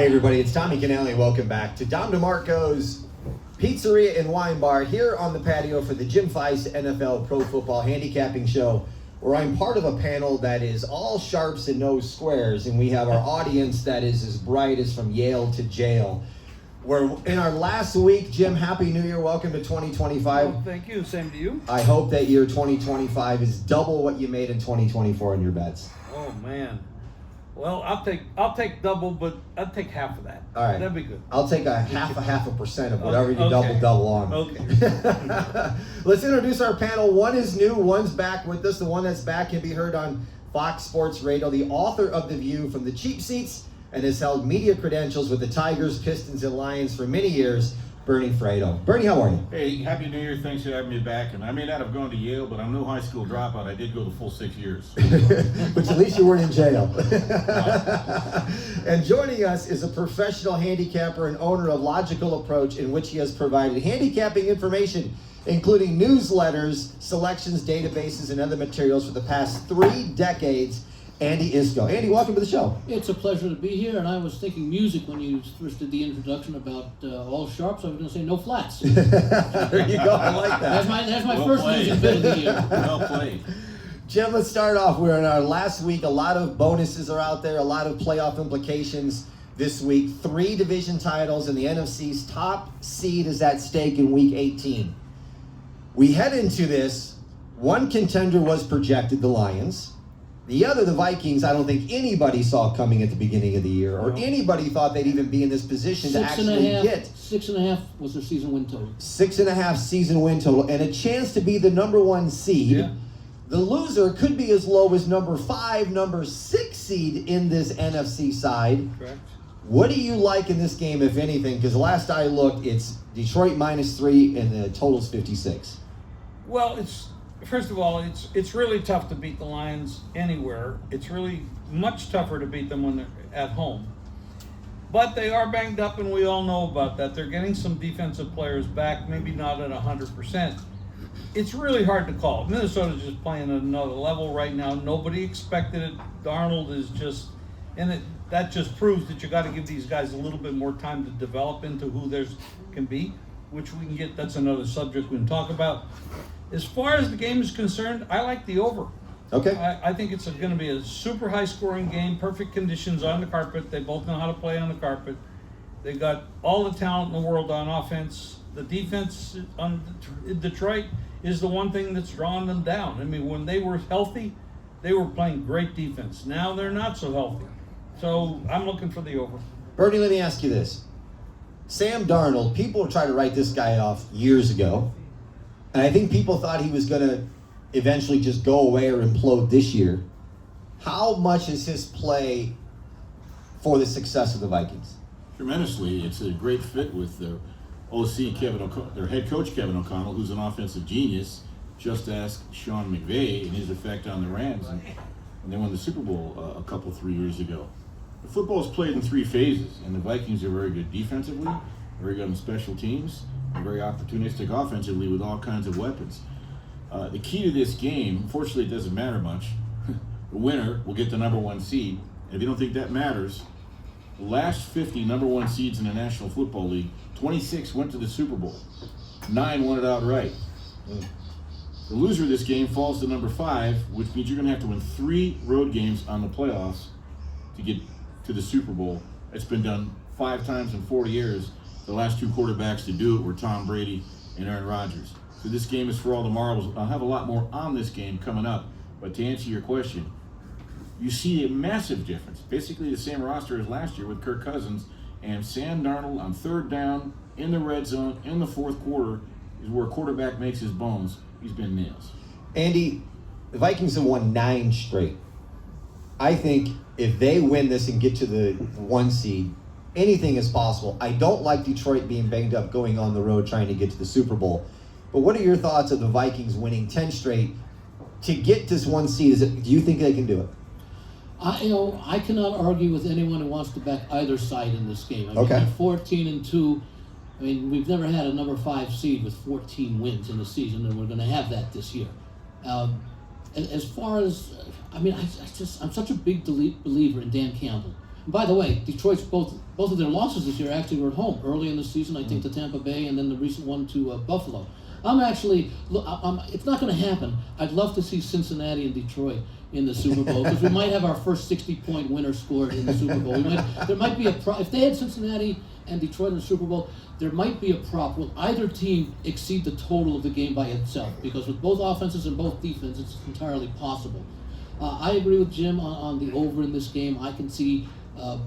Hey everybody, it's Tommy Canale. Welcome back to DeMarco's Pizzeria and Wine Bar here on the patio for the Jim Feist NFL Pro Football Handicapping Show, where I'm part of a panel that is all sharps and no squares, and we have our audience that is as bright as from Yale to jail. We're in our last week. Jim, Happy New Year. Welcome to 2025. Oh, thank you. Same to you. I hope that year 2025 is double what you made in 2024 in your bets. Oh, man. Well, I'll take double, but I'll take half of that. All right. That'd be good. I'll take a half a percent of whatever you Okay. double on. Okay. Let's introduce our panel. One is new, one's back with us. The one that's back can be heard on Fox Sports Radio. The author of The View from the cheap seats and has held media credentials with the Tigers, Pistons, and Lions for many years, Bernie Fratto. Bernie, how are you? Hey, Happy New Year. Thanks for having me back. And I may not have gone to Yale, but I'm no high school dropout. I did go the full 6 years. But at least you weren't in jail. And joining us is a professional handicapper and owner of Logical Approach, in which he has provided handicapping information, including newsletters, selections, databases, and other materials for the past 3 decades. Andy Iskoe. Andy, welcome to the show. It's a pleasure to be here, and I was thinking music when you first did the introduction about all sharps. I was going to say no flats. There you go. I like that. That's my Well first played. music bit of the year. Well played. Jim, let's start off. We're in our last week. A lot of bonuses are out there, a lot of playoff implications this week. 3 division titles, and the NFC's top seed is at stake in week 18. We head into this. One contender was projected, the Lions. The other, the Vikings, I don't think anybody saw coming at the beginning of the year, or anybody thought they'd even be in this position to actually get. 6.5 was their season win total. 6.5 season win total, and a chance to be the number 1 seed. Yeah. The loser could be as low as number 5, number 6 seed in this NFC side. Correct. What do you like in this game, if anything? Because last I looked, it's Detroit -3, and the total's 56. Well, first of all, it's really tough to beat the Lions anywhere. It's really much tougher to beat them when they're at home. But they are banged up, and we all know about that. They're getting some defensive players back, maybe not at 100%. It's really hard to call. Minnesota's just playing at another level right now. Nobody expected it. Darnold is just, that just proves that you got to give these guys a little bit more time to develop into who they can be, which we can get. That's another subject we can talk about. As far as the game is concerned, I like the over. Okay. I think it's going to be a super high-scoring game, perfect conditions on the carpet. They both know how to play on the carpet. They got all the talent in the world on offense. The defense on Detroit is the one thing that's drawing them down. I mean, when they were healthy, they were playing great defense. Now they're not so healthy. So I'm looking for the over. Bernie, let me ask you this. Sam Darnold, people tried to write this guy off years ago. And I think people thought he was going to eventually just go away or implode this year. How much is his play for the success of the Vikings? Tremendously. It's a great fit with their OC, their head coach, Kevin O'Connell, who's an offensive genius. Just ask Sean McVay and his effect on the Rams. And they won the Super Bowl 3 years ago. The football is played in 3 phases, and the Vikings are very good defensively, very good on special teams, and very opportunistic offensively with all kinds of weapons. The key to this game, unfortunately it doesn't matter much. The winner will get the number 1 seed. And if you don't think that matters, the last 50 number 1 seeds in the National Football League, 26 went to the Super Bowl. 9 won it outright. The loser of this game falls to number 5, which means you're going to have to win 3 road games on the playoffs to get to the Super Bowl. It's been done 5 times in 40 years. The last 2 quarterbacks to do it were Tom Brady and Aaron Rodgers. So this game is for all the marbles. I'll have a lot more on this game coming up. But to answer your question, you see a massive difference. Basically the same roster as last year with Kirk Cousins, and Sam Darnold on 3rd down, in the red zone, in the 4th quarter, is where a quarterback makes his bones. He's been nails. Andy, the Vikings have won 9 straight. I think if they win this and get to the 1 seed, anything is possible. I don't like Detroit being banged up going on the road trying to get to the Super Bowl. But what are your thoughts of the Vikings winning 10 straight to get this 1 seed? Do you think they can do it? I cannot argue with anyone who wants to back either side in this game. I mean, Okay. at 14-2, I mean, we've never had a number 5 seed with 14 wins in the season, and we're going to have that this year. And as far as, I'm such a big believer in Dan Campbell. By the way, Detroit's both of their losses this year actually were at home. Early in the season, I think to Tampa Bay, and then the recent one to Buffalo. It's not going to happen. I'd love to see Cincinnati and Detroit in the Super Bowl because we might have our first 60-point winner scored in the Super Bowl. There might be if they had Cincinnati and Detroit in the Super Bowl, there might be a prop. Will either team exceed the total of the game by itself? Because with both offenses and both defenses, it's entirely possible. I agree with Jim on the over in this game. I can see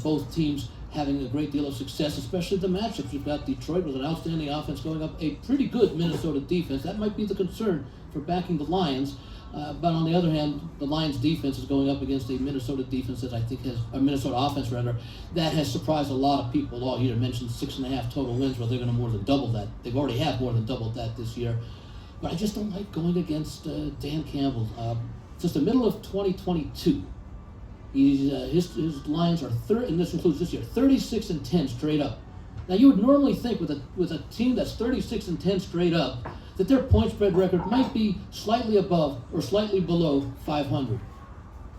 both teams having a great deal of success, especially the matchups. You've got Detroit with an outstanding offense going up a pretty good Minnesota defense. That might be the concern for backing the Lions. But on the other hand, the Lions defense is going up against a Minnesota defense that I think a Minnesota offense rather, that has surprised a lot of people all year. Mentioned 6.5 total wins, well, they're going to more than double that. They've already have more than doubled that this year. But I just don't like going against Dan Campbell. Since the middle of 2022, his Lions are and this includes this year, 36-10 straight up. Now you would normally think with a team that's 36-10 straight up that their point spread record might be slightly above or slightly below 500.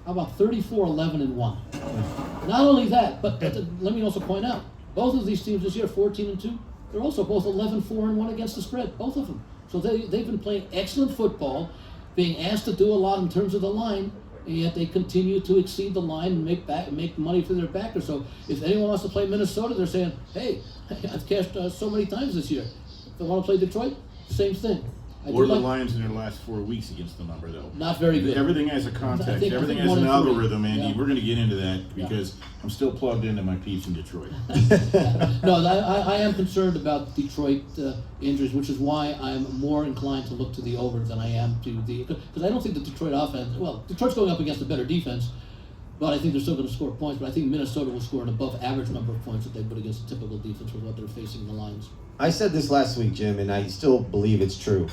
How about 34-11-1? Not only that, but let me also point out, both of these teams this year, 14-2, they're also both 11-4-1 against the spread, both of them. So they've been playing excellent football, being asked to do a lot in terms of the line, and yet they continue to exceed the line and make money for their backers. So if anyone wants to play Minnesota, they're saying, hey, I've cashed so many times this year. If they want to play Detroit, same thing. What are the Lions in their last 4 weeks against the number, though? Not very good. Everything has a context. Everything has an algorithm, Andy. Yeah. We're going to get into that because I'm still plugged into my peeps in Detroit. No, I am concerned about Detroit injuries, which is why I'm more inclined to look to the over than I am to because I don't think the Detroit offense, Detroit's going up against a better defense, but I think they're still going to score points. But I think Minnesota will score an above average number of points that they would against a typical defense with what they're facing the Lions. I said this last week, Jim, and I still believe it's true.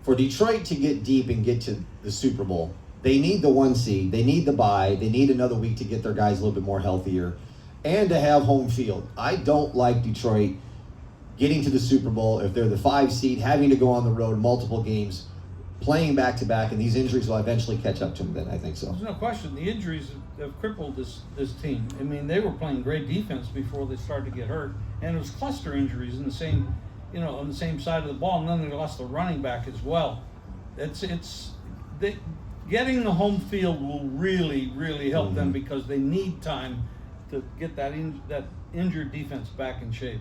For Detroit to get deep and get to the Super Bowl, they need the 1 seed, they need the bye, they need another week to get their guys a little bit more healthier, and to have home field. I don't like Detroit getting to the Super Bowl if they're the 5 seed, having to go on the road multiple games, playing back-to-back, and these injuries will eventually catch up to them then, I think so. There's no question. The injuries have crippled this team. I mean, they were playing great defense before they started to get hurt, and it was cluster injuries in the same, on the same side of the ball, and then they lost the running back as well. Getting the home field will really, really help them because they need time to get that injured defense back in shape.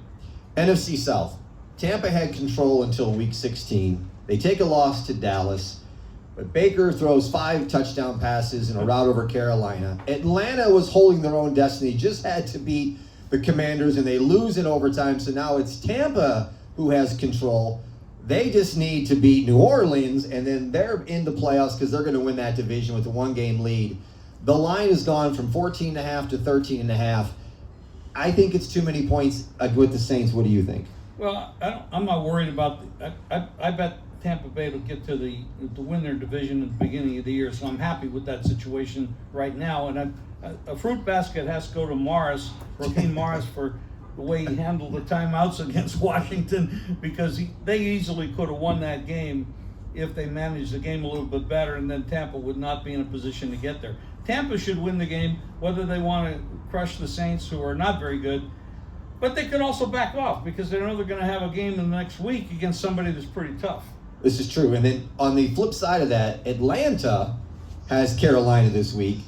NFC South. Tampa had control until week 16. They take a loss to Dallas, but Baker throws 5 touchdown passes in a rout over Carolina. Atlanta was holding their own destiny, just had to beat the Commanders, and they lose in overtime, so now it's Tampa who has control. They just need to beat New Orleans, and then they're in the playoffs because they're going to win that division with a 1-game lead. The line has gone from 14.5 to 13.5. I think it's too many points with the Saints. What do you think? Well, I'm not worried about I bet Tampa Bay will get to win their division at the beginning of the year, so I'm happy with that situation right now. And a fruit basket has to go to Raheem Morris, for the way he handled the timeouts against Washington, because they easily could have won that game if they managed the game a little bit better, and then Tampa would not be in a position to get there. Tampa should win the game, whether they want to crush the Saints, who are not very good, but they could also back off because they know they're going to have a game in the next week against somebody that's pretty tough. This is true. And then on the flip side of that, Atlanta has Carolina this week.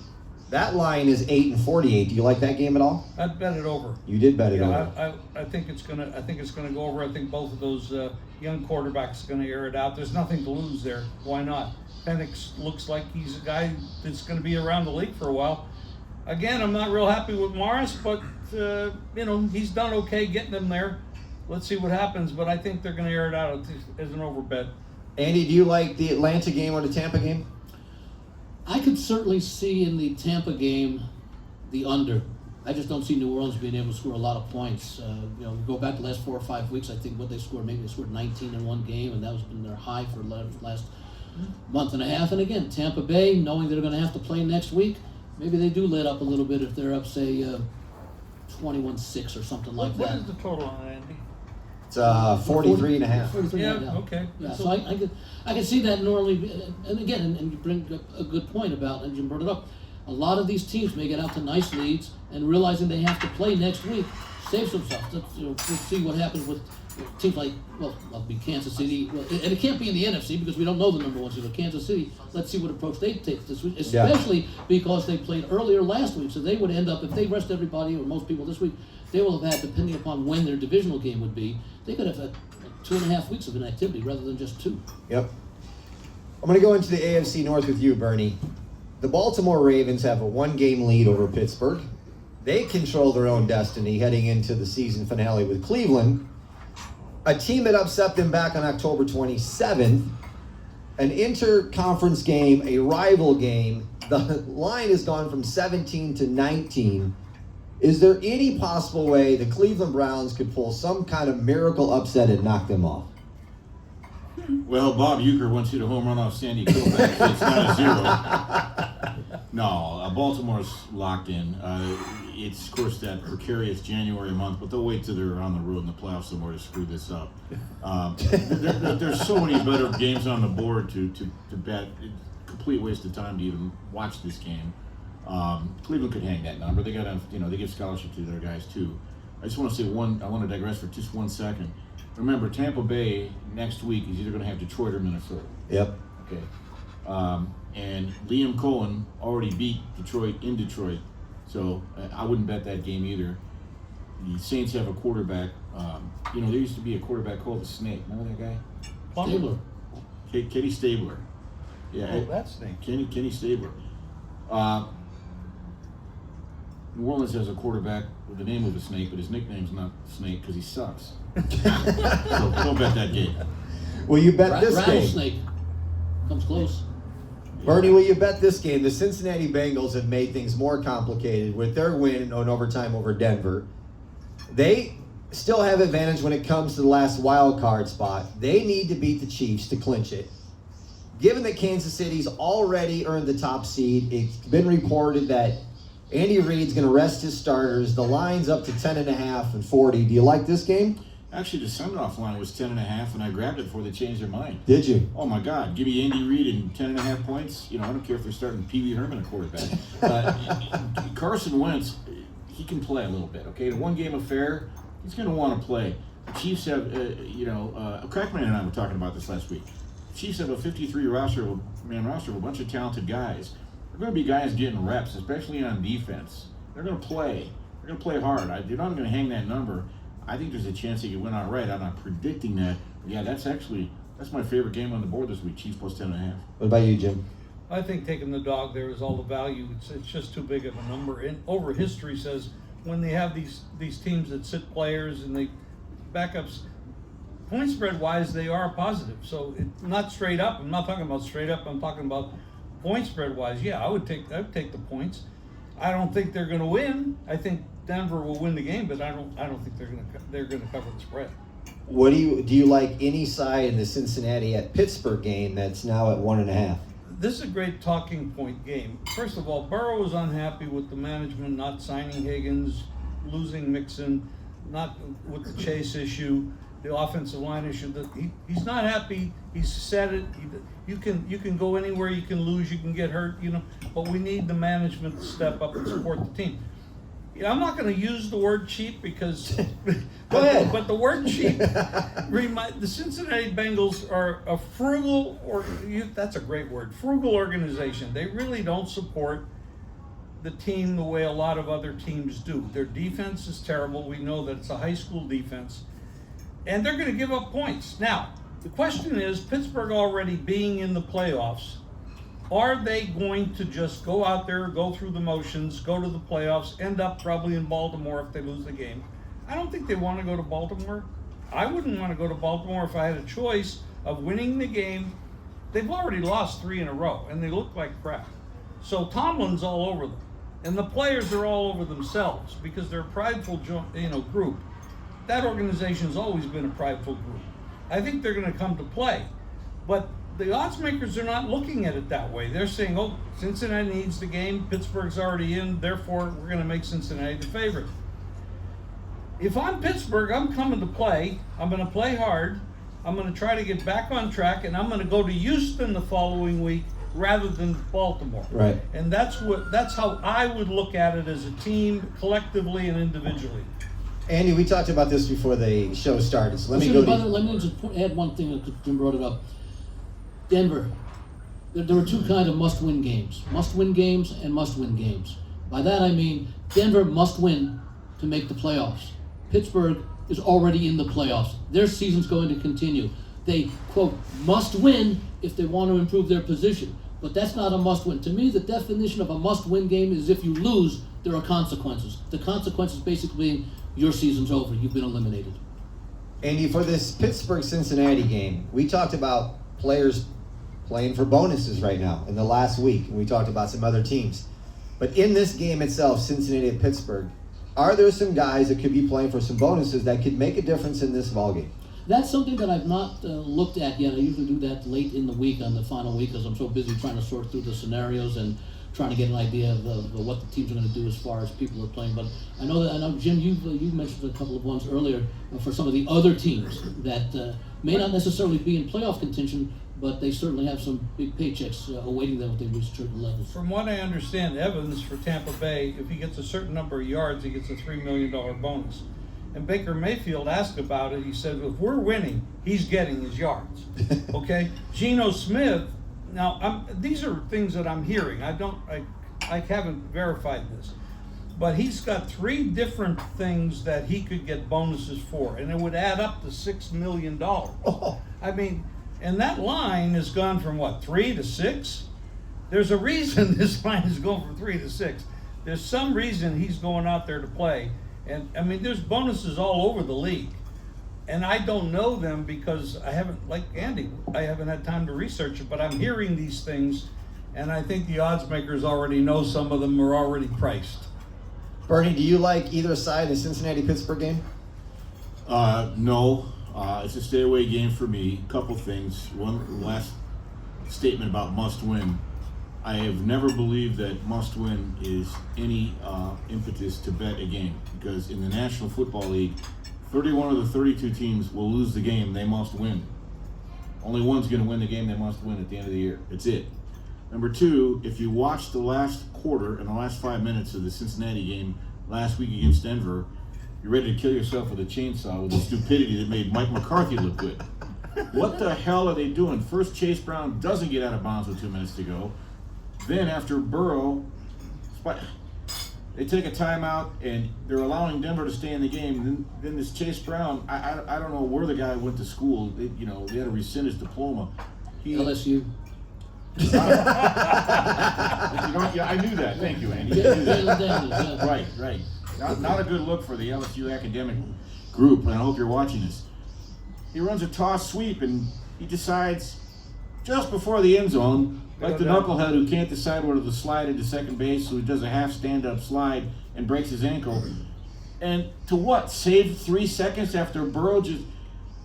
That line is 8-48. Do you like that game at all? I'd bet it over. You did bet it over. I think it's gonna go over. I think both of those young quarterbacks are gonna air it out. There's nothing to lose there. Why not? Penix looks like he's a guy that's gonna be around the league for a while. Again, I'm not real happy with Morris, but he's done okay getting them there. Let's see what happens, but I think they're gonna air it out as an over bet. Andy, do you like the Atlanta game or the Tampa game? I could certainly see in the Tampa game the under. I just don't see New Orleans being able to score a lot of points. Go back the last 4 or 5 weeks, I think what they scored, maybe they scored 19 in one game, and that was been their high for the last month and a half. And again, Tampa Bay, knowing they're going to have to play next week, maybe they do let up a little bit if they're up, say, 21-6 or something like that. What is the total on it, Andy? It's 43.5. 43, Yeah, okay. Yeah, so I can see that normally, and again, and you bring up a good point about, and Jim brought it up, a lot of these teams may get out to nice leads and realizing they have to play next week, save themselves. We'll see what happens with teams like, well, it'll be Kansas City. Well, and it can't be in the NFC because we don't know the number one seed. So Kansas City, let's see what approach they take this week, especially because they played earlier last week. So they would end up, if they rest everybody or most people this week, they will have had, depending upon when their divisional game would be, they could have had 2.5 weeks of inactivity rather than just 2. Yep. I'm going to go into the AFC North with you, Bernie. The Baltimore Ravens have a 1-game lead over Pittsburgh. They control their own destiny heading into the season finale with Cleveland. A team that upset them back on October 27th. An inter-conference game, a rival game. The line has gone from 17 to 19. Is there any possible way the Cleveland Browns could pull some kind of miracle upset and knock them off? Well, Bob Uecker wants you to home run off Sandy Koufax. It's not a 0. No, Baltimore's locked in. It's, of course, that precarious January month, but they'll wait till they're on the road in the playoffs somewhere to screw this up. There's so many better games on the board to bet. Complete waste of time to even watch this game. Cleveland could hang that number. They got, they give scholarship to their guys too. I just want to say I want to digress for just 1 second. Remember, Tampa Bay next week is either going to have Detroit or Minnesota. Yep. Okay. And Liam Cohen already beat Detroit in Detroit, so I wouldn't bet that game either. The Saints have a quarterback. There used to be a quarterback called the Snake. Remember that guy? Stabler. Kenny Stabler. Yeah. Oh, that Snake. Kenny Stabler. New Orleans has a quarterback with the name of a snake, but his nickname's not Snake because he sucks. So don't bet that game. Will you bet this game? Rattlesnake. Comes close. Bernie, will you bet this game? The Cincinnati Bengals have made things more complicated with their win in overtime over Denver. They still have advantage when it comes to the last wild card spot. They need to beat the Chiefs to clinch it. Given that Kansas City's already earned the top seed, it's been reported that Andy Reid's going to rest his starters. The line's up to 10.5 and 40. Do you like this game? Actually, the send-off line was 10.5, and I grabbed it before they changed their mind. Did you? Oh my God! Give me Andy Reid and 10.5 points. I don't care if they're starting Pee Wee Herman at quarterback. Carson Wentz, he can play a little bit. Okay, the 1 game affair, he's going to want to play. The Chiefs have, Crackman and I were talking about this last week. The Chiefs have a 53-man roster of a bunch of talented guys. They're going to be guys getting reps, especially on defense. They're going to play. They're going to play hard. They're not going to hang that number. I think there's a chance they could win outright. I'm not predicting that. But yeah, that's my favorite game on the board this week. Chiefs plus 10.5. What about you, Jim? I think taking the dog there is all the value. It's just too big of a number. And over history says when they have these teams that sit players and they backups, point spread wise they are positive. So it's not straight up. I'm not talking about straight up. I'm talking about point spread wise. Yeah, I would take the points. I don't think they're going to win. I think Denver will win the game, but I don't think they're going to cover the spread. What do you like any side in the Cincinnati at Pittsburgh game that's now at 1.5? This is a great talking point game. First of all, Burrow was unhappy with the management not signing Higgins, losing Mixon, not with the Chase issue, the offensive line issue. He's not happy. He's said it. You can go anywhere. You can lose. You can get hurt. But we need the management to step up and support the team. I'm not going to use the word cheap because, Go ahead. But the word cheap, the Cincinnati Bengals are a frugal, that's a great word, frugal organization. They really don't support the team the way a lot of other teams do. Their defense is terrible. We know that it's a high school defense. And they're going to give up points. Now, the question is, Pittsburgh already being in the playoffs, are they going to just go out there, go through the motions, go to the playoffs, end up probably in Baltimore if they lose the game? I don't think they want to go to Baltimore. I wouldn't want to go to Baltimore if I had a choice of winning the game. They've already lost 3 in a row, and they look like crap. So Tomlin's all over them, and the players are all over themselves because they're a prideful group. That organization's always been a prideful group. I think they're going to come to play, but the odds makers are not looking at it that way. They're saying, oh, Cincinnati needs the game, Pittsburgh's already in, therefore we're going to make Cincinnati the favorite. If I'm Pittsburgh, I'm coming to play. I'm going to play hard. I'm going to try to get back on track, and I'm going to go to Houston the following week rather than Baltimore. Right. And that's how I would look at it as a team, collectively and individually. Andy, we talked about this before the show started, so let me Excuse go me, to by the way, let me just add one thing that Jim brought it up. Denver. There were two kinds of must-win games. Must-win games and must-win games. By that I mean Denver must win to make the playoffs. Pittsburgh is already in the playoffs. Their season's going to continue. They, quote, must win if they want to improve their position. But that's not a must-win. To me, the definition of a must-win game is if you lose, there are consequences. The consequences basically being your season's over. You've been eliminated. Andy, for this Pittsburgh-Cincinnati game, we talked about players playing for bonuses right now in the last week, and we talked about some other teams. But in this game itself, Cincinnati and Pittsburgh, are there some guys that could be playing for some bonuses that could make a difference in this ballgame? That's something that I've not looked at yet. I usually do that late in the week, on the final week, because I'm so busy trying to sort through the scenarios and trying to get an idea of what the teams are going to do as far as people are playing. But I know, Jim, you mentioned a couple of ones earlier for some of the other teams that may not necessarily be in playoff contention, but they certainly have some big paychecks awaiting them if they reach certain levels. From what I understand, Evans for Tampa Bay, if he gets a certain number of yards, he gets a $3 million bonus. And Baker Mayfield asked about it. He said, if we're winning, he's getting his yards. Okay? Geno Smith, now these are things that I'm hearing. I haven't verified this. But he's got 3 different things that he could get bonuses for, and it would add up to $6 million. Oh. I mean, and that line has gone from what, 3 to 6? There's a reason this line is going from 3 to 6. There's some reason he's going out there to play. And I mean, there's bonuses all over the league. And I don't know them because I haven't, like Andy, I haven't had time to research it, but I'm hearing these things, and I think the odds makers already know some of them are already priced. Bernie, do you like either side of the Cincinnati-Pittsburgh game? No. It's a stay away game for me. Couple things. One last statement about must win. I have never believed that must win is any impetus to bet a game, because in the National Football League, 31 of the 32 teams will lose the game. They must win. Only one's going to win the game. They must win at the end of the year. That's it. Number 2, if you watch the last quarter and the last 5 minutes of the Cincinnati game last week against Denver, you're ready to kill yourself with a chainsaw with the stupidity that made Mike McCarthy look good. What the hell are they doing? First, Chase Brown doesn't get out of bounds with 2 minutes to go. Then after Burrow, they take a timeout and they're allowing Denver to stay in the game. Then this Chase Brown, I don't know where the guy went to school. They had to rescind his diploma. LSU. Yeah, I knew that. Thank you, Andy. Yeah. Right. Not a good look for the LSU academic group, and I hope you're watching this. He runs a toss sweep, and he decides just before the end zone, like the knucklehead who can't decide whether to slide into second base, so he does a half stand-up slide and breaks his ankle. And to what? Save 3 seconds after Burrow just...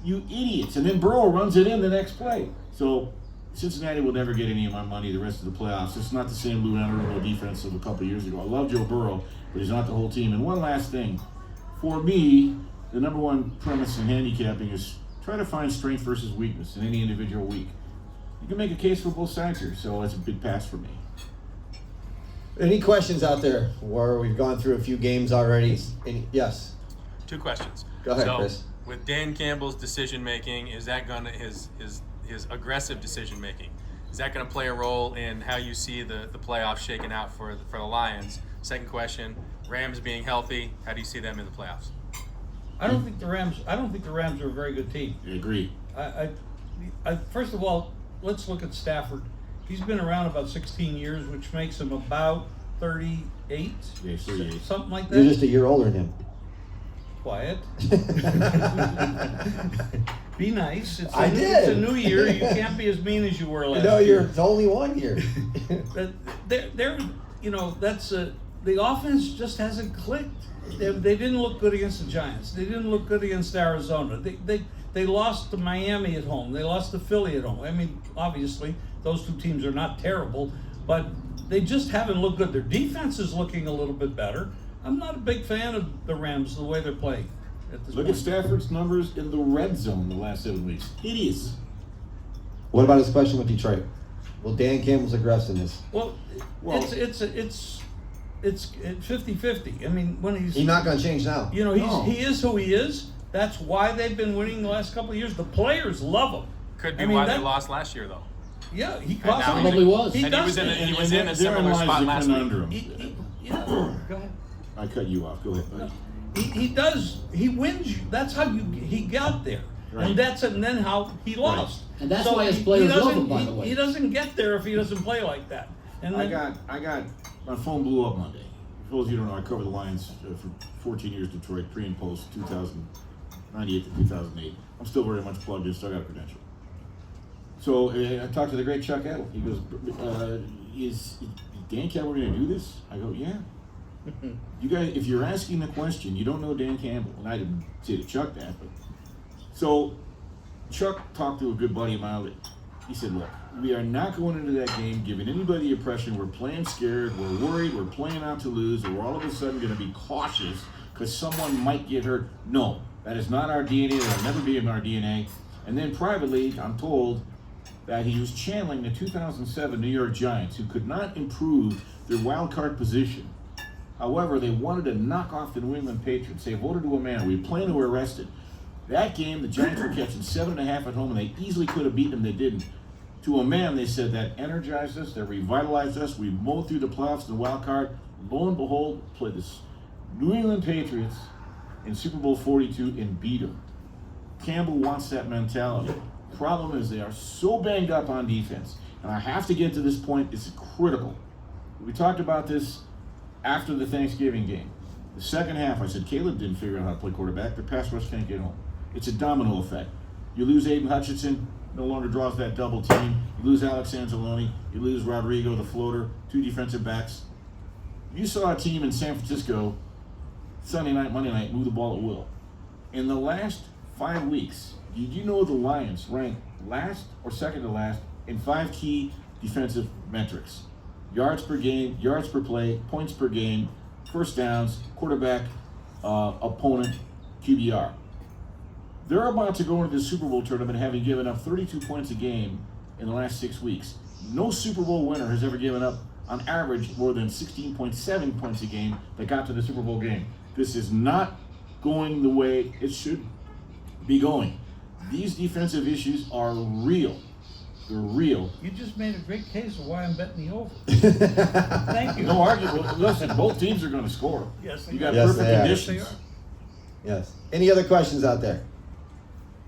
You idiots. And then Burrow runs it in the next play. So Cincinnati will never get any of my money the rest of the playoffs. It's not the same Lou Anarumo defense of a couple years ago. I love Joe Burrow, but he's not the whole team. And one last thing. For me, the number one premise in handicapping is try to find strength versus weakness in any individual week. You can make a case for both sides here, so it's a big pass for me. Any questions out there? Where we've gone through a few games already. Yes? 2 questions. Go ahead, so, Chris. With Dan Campbell's decision making, is that going to his aggressive decision making? Is that going to play a role in how you see the playoffs shaking out for the Lions? Second question: Rams being healthy, how do you see them in the playoffs? I don't think the Rams are a very good team. I agree. I first of all, let's look at Stafford. He's been around about 16 years, which makes him about 38. Yeah, 38. Something like that. You're just a year older than him. Quiet. Be nice. It's did. a new year. You can't be as mean as you were last No, year. it's only 1 year. That's the offense just hasn't clicked. They didn't look good against the Giants. They didn't look good against Arizona. They lost to Miami at home. They lost to Philly at home. I mean, obviously, those 2 teams are not terrible, but they just haven't looked good. Their defense is looking a little bit better. I'm not a big fan of the Rams, the way they're playing at this Look point. at Stafford's numbers in the red zone the last 7 weeks. Hideous. What about his question with Detroit? Well, Dan Campbell's aggressiveness. Well, Well- it's 50-50. I mean, when He's not going to change now. you know, No. he is who he is. That's why they've been winning the last couple of years. The players love him. Could be I mean, why that- they lost last year, though. Yeah, he And cost now them. Probably was. He And he does was in a, that. he was in a therein similar lies spot the last week. conundrum. Yeah, go ahead. I cut you off. Go ahead, buddy. He does. He wins you. That's how he got there, Right. and then how he lost. And that's why his players love him, by the way. He doesn't get there if he doesn't play like that. And I then, got my phone blew up Monday. For those of you who don't know, I covered the Lions for 14 years, Detroit, pre and post, 1998 to 2008. I'm still very much plugged in, still got a credential. So I talked to the great Chuck Edel. He goes, "Is Dan Campbell going to do this?" I go, "Yeah." You guys, if you're asking the question, you don't know Dan Campbell, and I didn't say to Chuck that, but so Chuck talked to a good buddy of mine. He said, "Look, we are not going into that game giving anybody the impression we're playing scared, we're worried, we're playing out to lose, or we're all of a sudden going to be cautious because someone might get hurt. No, that is not our DNA. That'll never be in our DNA." And then privately, I'm told that he was channeling the 2007 New York Giants, who could not improve their wild card position. However, they wanted to knock off the New England Patriots. They voted to a man. We playing to arrested. That game, the Giants were catching 7.5 at home, and they easily could have beaten them. They didn't. To a man, they said that energized us, that revitalized us. We mowed through the playoffs, the wild card. Lo and behold, played the New England Patriots in Super Bowl 42 and beat them. Campbell wants that mentality. Problem is they are so banged up on defense, and I have to get to this point. It's critical. We talked about this after the Thanksgiving game. The second half, I said Caleb didn't figure out how to play quarterback. The pass rush can't get home. It's a domino effect. You lose Aiden Hutchinson, no longer draws that double team. You lose Alex Anzalone. You lose Rodrigo, the floater, 2 defensive backs. You saw a team in San Francisco Sunday night, Monday night, move the ball at will. In the last 5 weeks, did you know the Lions ranked last or second to last in 5 key defensive metrics? Yards per game, yards per play, points per game, first downs, quarterback, opponent, QBR. They're about to go into the Super Bowl tournament having given up 32 points a game in the last 6 weeks. No Super Bowl winner has ever given up, on average, more than 16.7 points a game that got to the Super Bowl game. This is not going the way it should be going. These defensive issues are real. They're real. you just made a great case of why I'm betting the over. Thank you. No argument. Well, listen, both teams are going to score. Yes, they You got are. Yes, perfect they are. conditions. Yes, Yes. Any other questions out there?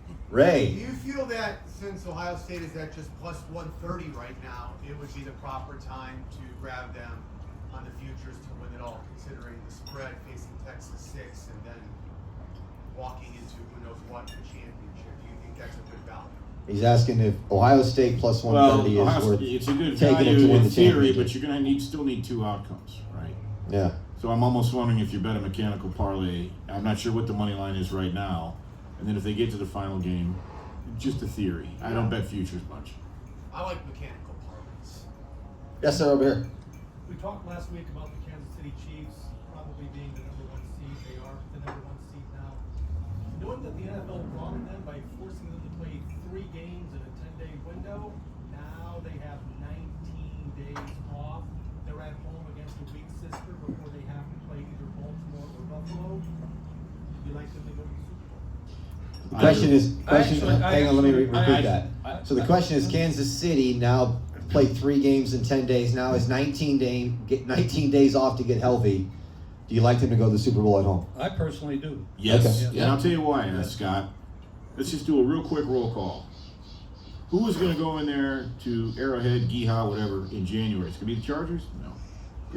Do Ray. you feel that since Ohio State is at just plus 130 right now, it would be the proper time to grab them on the futures to win it all, considering the spread facing Texas 6 and then walking into who knows what the championship? Do you think that's a good value? He's asking if Ohio State plus Well, 130 is worth it's a good taking it value to win in the theory, championship. but you're going to still need 2 outcomes, right? Yeah. So I'm almost wondering if you bet a mechanical parlay. I'm not sure what the money line is right now. And then if they get to the final game, just a theory. I don't bet futures much. I like mechanical parlays. Yes, sir, over here. We talked last week about the Kansas City Chiefs probably being the #1 seed. They are the #1 seed now. Knowing that the NFL wronged them by forcing them to play 3 games in a 10-day window, now they have 19 days off. They're at home against a weak sister before they have to play either Baltimore or Buffalo. You like them to go to the Super Bowl? The question is, I hang on, let me actually- repeat I- that. So the question is, Kansas City now played 3 games in 10 days, now is 19 days off to get healthy. Do you like them to go to the Super Bowl at home? I personally do. Yes. Okay. And I'll tell you why, Scott. Let's just do a real quick roll call. Who is going to go in there to Arrowhead, Geehaw, whatever, in January? It's going to be the Chargers? No.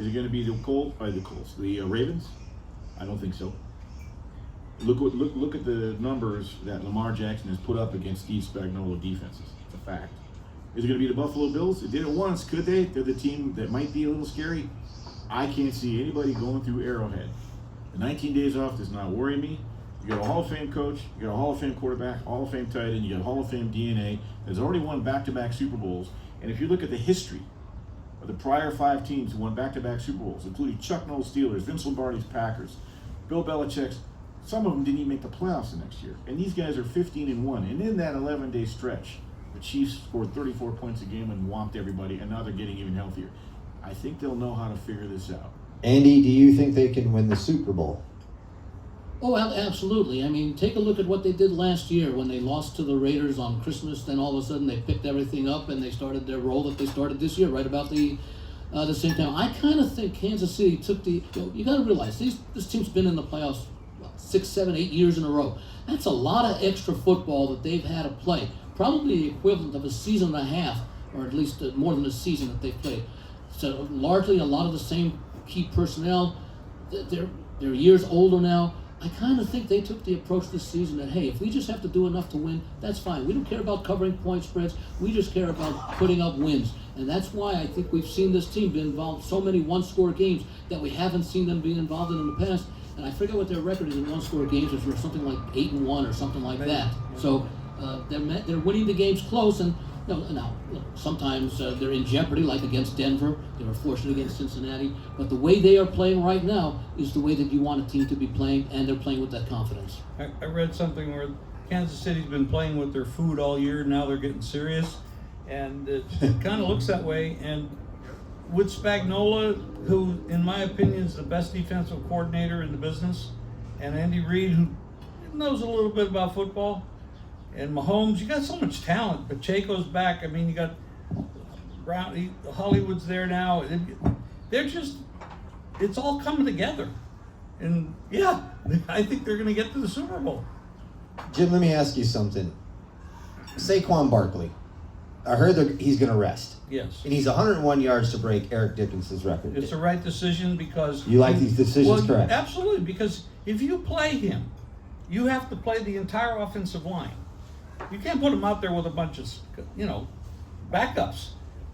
Is it going to be the Colts? The Ravens? I don't think so. Look at the numbers that Lamar Jackson has put up against Steve Spagnuolo defenses. It's a fact. Is it going to be the Buffalo Bills? They did it once, could they? They're the team that might be a little scary. I can't see anybody going through Arrowhead. The 19 days off does not worry me. You got a Hall of Fame coach, you got a Hall of Fame quarterback, Hall of Fame tight end, you got Hall of Fame DNA that's already won back-to-back Super Bowls. And if you look at the history of the prior 5 teams who won back-to-back Super Bowls, including Chuck Noll's Steelers, Vince Lombardi's Packers, Bill Belichick's, some of them didn't even make the playoffs the next year. And these guys are 15-1. And in that 11-day stretch, The Chiefs scored 34 points a game and whomped everybody, and now they're getting even healthier. I think they'll know how to figure this out. Andy, do you think they can win the Super Bowl? Oh, absolutely. I mean, take a look at what they did last year when they lost to the Raiders on Christmas. Then all of a sudden they picked everything up and they started their role that they started this year, right about the same time. I kind of think Kansas City took you got to realize this team's been in the playoffs 6, 7, 8 years in a row. That's a lot of extra football that they've had to play. Probably the equivalent of a season and a half, or at least more than a season that they've played. So largely a lot of the same key personnel. They're years older now. I kind of think they took the approach this season that, hey, if we just have to do enough to win, that's fine. We don't care about covering point spreads. We just care about putting up wins. And that's why I think we've seen this team be involved in so many one-score games that we haven't seen them be involved in the past. And I forget what their record is in one-score games. It's something like 8-1 or something like that. So they're winning the games close. And now, sometimes they're in jeopardy, like against Denver. They were fortunate against Cincinnati. But the way they are playing right now is the way that you want a team to be playing, and they're playing with that confidence. I read something where Kansas City's been playing with their food all year. Now they're getting serious, and it kind of looks that way. And with Spagnuolo, who, in my opinion, is the best defensive coordinator in the business, and Andy Reid, who knows a little bit about football, and Mahomes, you got so much talent. Pacheco's back. I mean, you got Brown, Hollywood's there now. They're just, it's all coming together. And yeah, I think they're going to get to the Super Bowl. Jim, let me ask you something. Saquon Barkley, I heard that he's going to rest. Yes. And he's 101 yards to break Eric Dickinson's record. It's the right decision because... You like these decisions, correct? Absolutely, because if you play him, you have to play the entire offensive line. You can't put him out there with a bunch of, backups.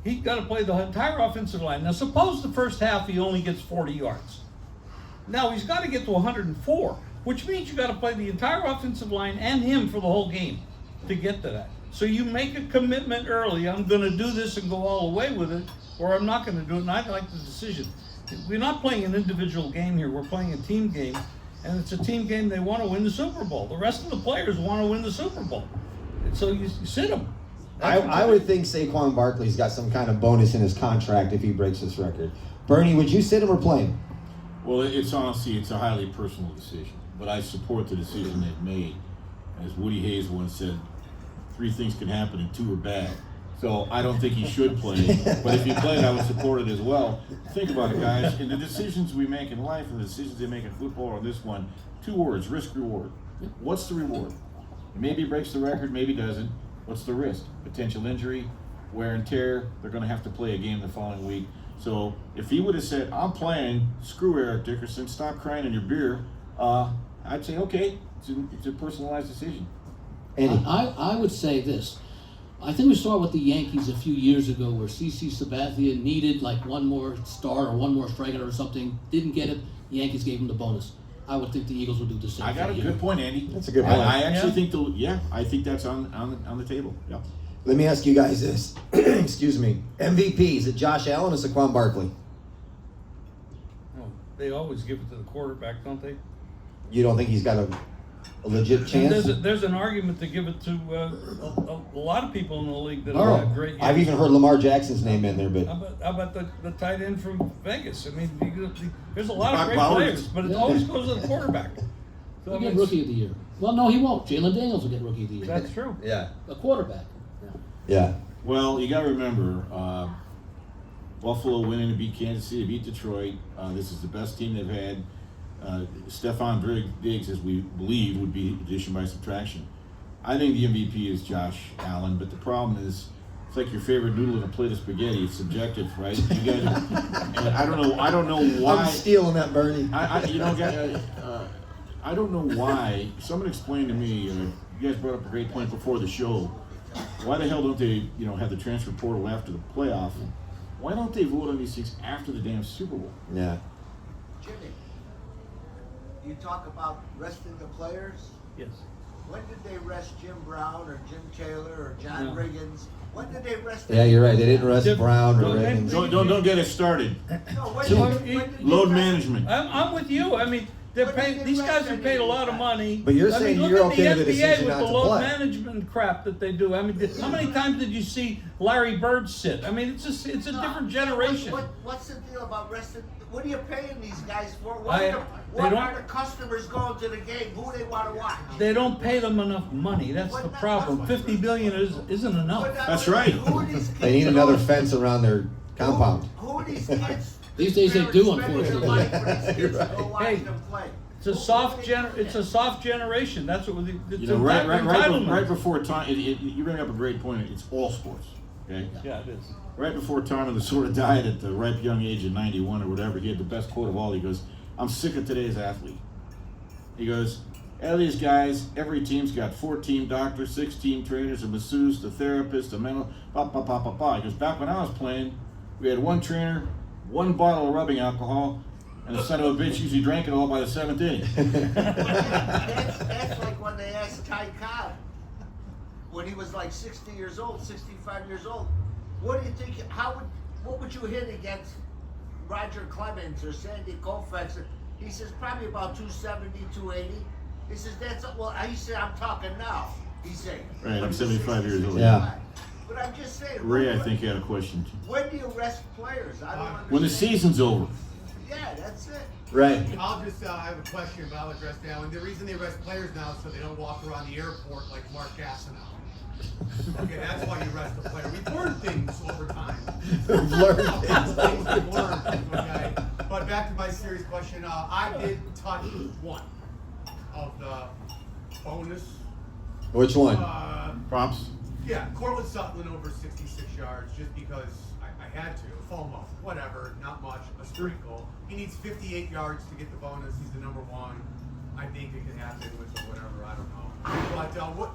He's got to play the entire offensive line. Now, suppose the first half he only gets 40 yards. Now, he's got to get to 104, which means you got to play the entire offensive line and him for the whole game to get to that. So you make a commitment early. I'm going to do this and go all the way with it, or I'm not going to do it, and I like the decision. We're not playing an individual game here. We're playing a team game, and it's a team game. They want to win the Super Bowl. The rest of the players want to win the Super Bowl. And so you sit them. I would think Saquon Barkley's got some kind of bonus in his contract if he breaks this record. Bernie, would you sit him or play him? Well, it's honestly, it's a highly personal decision, but I support the decision they've made. As Woody Hayes once said, 3 things can happen and 2 are bad. So I don't think he should play, but if he played, I would support it as well. Think about it, guys. In the decisions we make in life and the decisions they make in football, or this one, 2 words, risk-reward. What's the reward? Maybe he breaks the record, maybe doesn't. What's the risk? Potential injury, wear and tear. They're going to have to play a game the following week. So if he would have said, I'm playing, screw Eric Dickerson, stop crying in your beer, I'd say, okay, it's a personalized decision. Andy? I would say this. I think we saw it with the Yankees a few years ago where CC Sabathia needed like one more star or one more striker or something, didn't get it, the Yankees gave him the bonus. I would think the Eagles would do the same. I got a good point, Andy. That's a good point. I actually think I think that's on the table. Yeah. Let me ask you guys this. Excuse me. MVP, is it Josh Allen or Saquon Barkley? Oh, they always give it to the quarterback, don't they? You don't think he's got a legit chance? There's an argument to give it to a lot of people in the league that All right. have had great years. I've even heard Lamar Jackson's name in there, but How about the tight end from Vegas? I mean, there's a lot of Brock great Bowers. players, but it always goes to the quarterback. So, He'll get Rookie of the Year. Well, no, he won't. Jalen Daniels will get Rookie of the Year. That's true. yeah. A quarterback. Yeah. Well, you got to remember, Buffalo winning to beat Kansas City, beat Detroit. This is the best team they've had. Stephon Diggs, as we believe, would be addition by subtraction. I think the MVP is Josh Allen, but the problem is, it's like your favorite noodle in a plate of spaghetti. It's subjective, right? You guys, and I don't know why. I'm stealing that, Bernie. I don't know why. Someone explained to me. You guys brought up a great point before the show. Why the hell don't they, have the transfer portal after the playoff? Why don't they vote on these things after the damn Super Bowl? Yeah. Jimmy, you talk about resting the players. Yes. When did they rest Jim Brown or Jim Taylor or John No. Riggins? When did they rest? Yeah, you're right. They didn't rest Jim- Brown or No, Riggins. Don't get it started. No, when So, did they Load rest- management. I'm with you. I mean, They're paid. These guys are paid a lot of money. But you're saying you're okay with the decision with not the to load play. management crap that they do. I mean, how many times did you see Larry Bird sit? I mean, it's a different generation. What's the deal about resting? What are you paying these guys for? They What don't- are the customers going to the game? Who they want to watch? They don't pay them enough money. That's the problem. 50 billion isn't enough. That's right. Who are these kids They need another going- fence around their compound. Who are these kids? These days they do, spending their unfortunately. money for these kids to go watch Hey, them play? It's a soft generation. That's what it's You know, right entitlement. before time, you bring up a great point. It's all sports, okay? Yeah, it is. Right before Tommy sort of died at the ripe young age of 91 or whatever, he had the best quote of all. He goes, "I'm sick of today's athlete." He goes, "All these guys, every team's got 4 team doctors, 6 team trainers, a masseuse, a therapist, a mental, pa pa pa pa pa." He goes, "Back when I was playing, we had 1 trainer, 1 bottle of rubbing alcohol, and the son of a bitch usually drank it all by the 7th inning." That's like when they asked Ty Cobb when he was like 60 years old, 65 years old. What do you think? What would you hit against Roger Clemens or Sandy Koufax? He says probably about 270, 280. He says he said I'm talking now. He said. Right, I'm 75 years old. Yeah. But I'm just saying. Ray, I think, had a question. When do you rest players? I don't understand. When the season's over. Yeah, that's it. Right. I'll just I have a question, but I'll address that one. The reason they arrest players now is so they don't walk around the airport like Mark Gastineau. Okay, that's why you arrest a player. We've learned things over time. We've learned Things we've learned, okay? But back to my serious question. I did touch one of the bonus. Which one? Props? Yeah, Cortland Sutherland over 66 yards just because I had to. FOMO, whatever, not much, a sprinkle. He needs 58 yards to get the bonus. He's the number 1. I think it can happen with the whatever, I don't know. But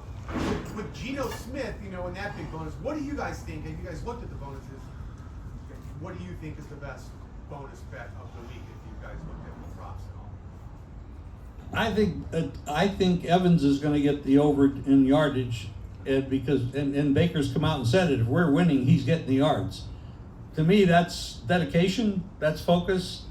with Geno Smith, you know, in that big bonus, what do you guys think? Have you guys looked at the bonuses? What do you think is the best bonus bet of the week if you guys looked at the props at all? I think Evans is going to get the over in yardage, because Baker's come out and said it. If we're winning, he's getting the yards. To me, that's dedication. That's focus.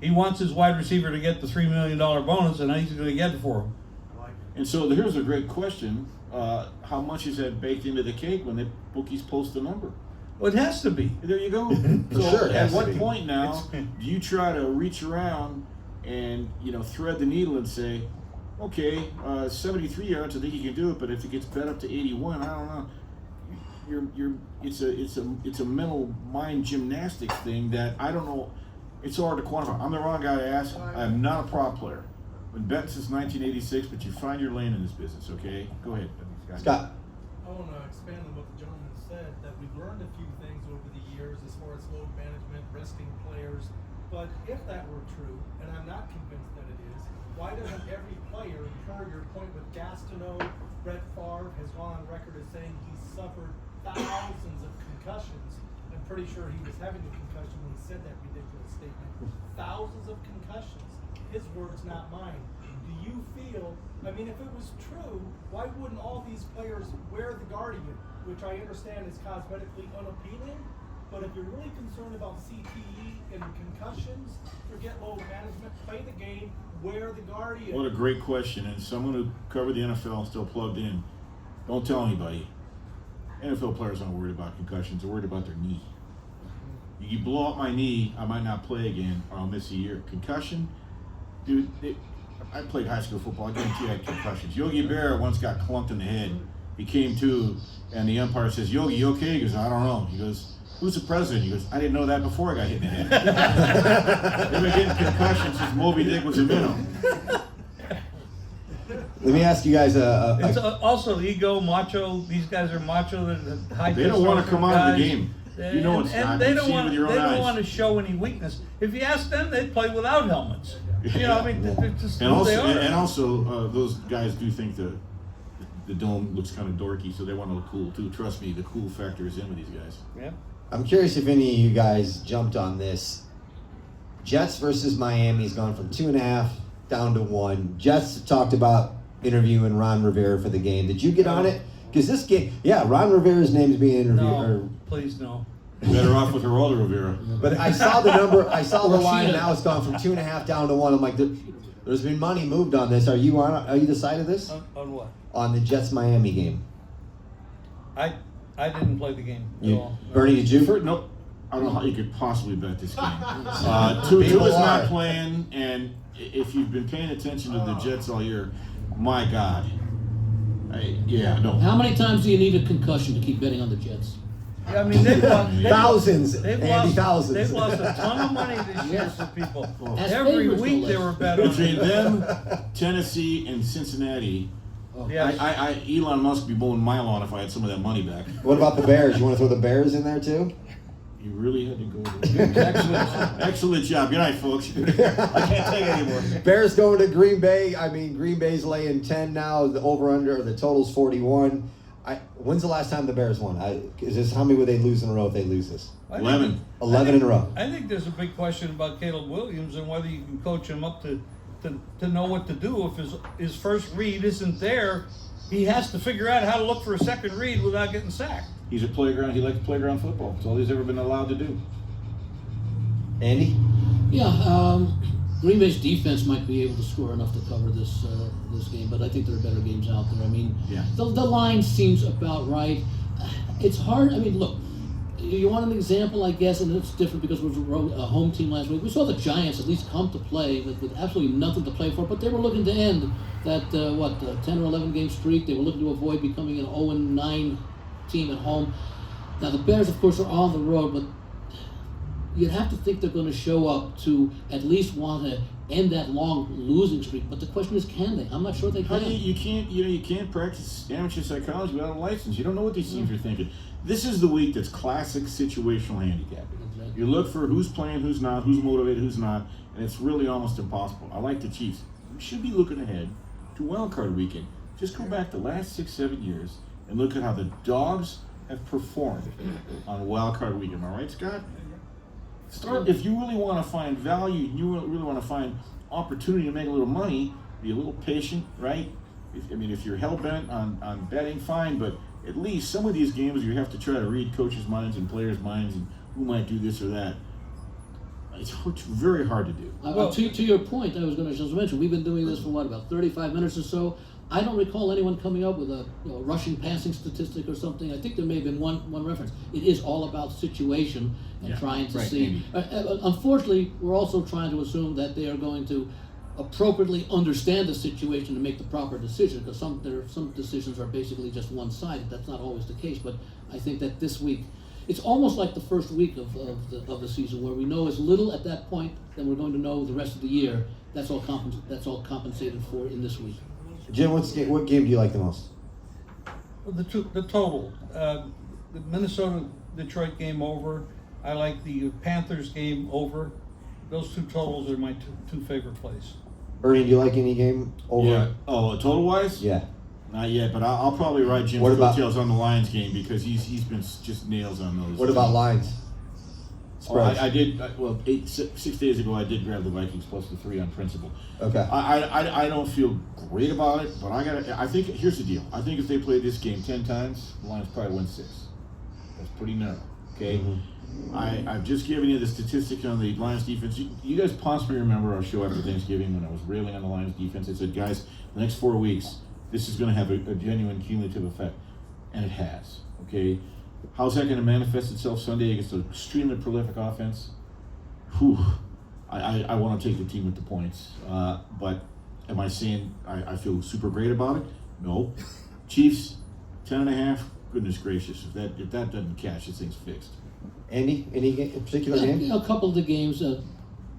He wants his wide receiver to get the $3 million bonus, and he's going to get it for him. I like it. And so here's a great question. How much is that baked into the cake when the bookies post the number? Well, it has to be. There you go. For So sure, it at has to what be. point now do you try to reach around and thread the needle and say, okay, 73 yards, I think you can do it, but if it gets bet up to 81, I don't know. It's a mental mind gymnastics thing that I don't know. It's hard to quantify. I'm the wrong guy to ask. I'm not a prop player. Been betting since 1986, but you find your lane in this business, okay? Go ahead, Scott. I want to expand on what the gentleman said, that we've learned a few things over the years as far as load management, resting players. But if that were true, and I'm not convinced that it is, why doesn't every player, per your point with Gastineau, Brett Favre has gone on record as saying he's suffered thousands of concussions. I'm pretty sure he was having a concussion when he said that ridiculous statement. Thousands of concussions. His words, not mine. Do you feel, I mean, if it was true, why wouldn't all these players wear the Guardian, which I understand is cosmetically unappealing, but if you're really concerned about CTE and concussions, forget load management, play the game, wear the Guardian. What a great question. And someone who covered the NFL still plugged in. Don't tell anybody. NFL players aren't worried about concussions. They're worried about their knee. You blow up my knee, I might not play again, or I'll miss a year. Concussion, dude, I played high school football. I guarantee I had concussions. Yogi Berra once got clunked in the head. He came to, and the umpire says, "Yogi, you okay?" He goes, "I don't know." He goes, "Who's the president?" He goes, "I didn't know that before I got hit in the head." They've been getting concussions since Moby Dick was a minnow. Let me ask you guys It's also ego, macho. These guys are macho. They're high. They don't want to come out of the guys. game. You know it's not. And they You've don't seen it want. with your They own don't eyes. want to show any weakness. If you ask them, they'd play without helmets. You know, I mean, they're just And who also, they are. and also, those guys do think the dome looks kind of dorky, so they want to look cool too. Trust me, the cool factor is in with these guys. Yeah. I'm curious if any of you guys jumped on this. Jets versus Miami's gone from 2.5 down to 1. Jets talked about interviewing Ron Rivera for the game. Did you get on it? Because this game, yeah, Ron Rivera's name is being interviewed. No, please no. Better off with Geraldo Rivera. But I saw the number. I saw the line. Now it's gone from 2.5 down to 1. I'm like, There's been money moved on this. Are you the side of this? On what? On the Jets-Miami game. I didn't play the game at all. Bernie, did you? Nope. I don't know how you could possibly bet this game. Tua is not playing, and if you've been paying attention to the Jets all year, my God. No. How many times do you need a concussion to keep betting on the Jets? Yeah, I mean, Thousands, They've Andy, lost, thousands. They've lost a ton of money this year for people. As Every favorites, week no they less. were betting on Between it. them, Tennessee, and Cincinnati, Yes. Elon Musk would be mowing my lawn if I had some of that money back. What about the Bears? You want to throw the Bears in there too? You really had to go there. Excellent job. Good night, folks. I can't take it anymore. Bears going to Green Bay. I mean, Green Bay's laying 10 now. The over/under, the total's 41. When's the last time the Bears won? How many would they lose in a row if they lose this? 11. 11 in a row. I think there's a big question about Caleb Williams and whether you can coach him up to know what to do. If his first read isn't there, he has to figure out how to look for a second read without getting sacked. He likes playground football. That's all he's ever been allowed to do. Andy? Yeah, Green Bay's defense might be able to score enough to cover this game, but I think there are better games out there. I mean, the line seems about right. It's hard. I mean, look, you want an example, I guess, and it's different because we were a home team last week. We saw the Giants at least come to play with absolutely nothing to play for, but they were looking to end that 10 or 11 game streak. They were looking to avoid becoming an 0-9 team at home. Now the Bears, of course, are on the road, but you'd have to think they're going to show up to at least want to end that long losing streak. But the question is, can they? I'm not sure they can. You can't practice amateur psychology without a license. You don't know what these teams are thinking. This is the week that's classic situational handicapping. Exactly. You look for who's playing, who's not, who's motivated, who's not, and it's really almost impossible. I like the Chiefs. We should be looking ahead to Wild Card Weekend. Just go back the last 6-7 years and look at how the Dogs have performed on Wild Card Weekend. Am I right, Scott? If you really want to find value, you really want to find opportunity to make a little money, be a little patient, right? If you're hell-bent on betting, fine, but at least some of these games you have to try to read coaches' minds and players' minds and who might do this or that. It's very hard to do. To your point, I was going to just mention, we've been doing this for about 35 minutes or so. I don't recall anyone coming up with a rushing passing statistic or something. I think there may have been one reference. It is all about situation and trying to see. Unfortunately, we're also trying to assume that they are going to appropriately understand the situation to make the proper decision, because some decisions are basically just one-sided. That's not always the case, but I think that this week, it's almost like the first week of the season, where we know as little at that point than we're going to know the rest of the year. That's all compensated for in this week. Jim, what game do you like the most? The total. The Minnesota-Detroit game over. I like the Panthers game over. Those two totals are my two favorite plays. Bernie, do you like any game over? Yeah. Oh, total-wise? Yeah. Not yet, but I'll probably ride Jim's coattails on the Lions game because he's been just nails on those. What about lines? Spreads. I did. 6 days ago, I did grab the Vikings plus the 3 on principle. Okay. I don't feel great about it, but I think here's the deal. I think if they play this game 10 times, the Lions probably win 6. That's pretty narrow. Okay. Mm-hmm. I've just given you the statistic on the Lions defense. You guys possibly remember our show after Thanksgiving when I was railing on the Lions defense. I said, guys, the next 4 weeks, this is going to have a genuine cumulative effect, and it has. Okay. How's that going to manifest itself Sunday against an extremely prolific offense? Whew. I want to take the team with the points. But am I saying I feel super great about it? No. Chiefs, 10.5. Goodness gracious. If that doesn't catch, this thing's fixed. Andy, any particular game? A couple of the games,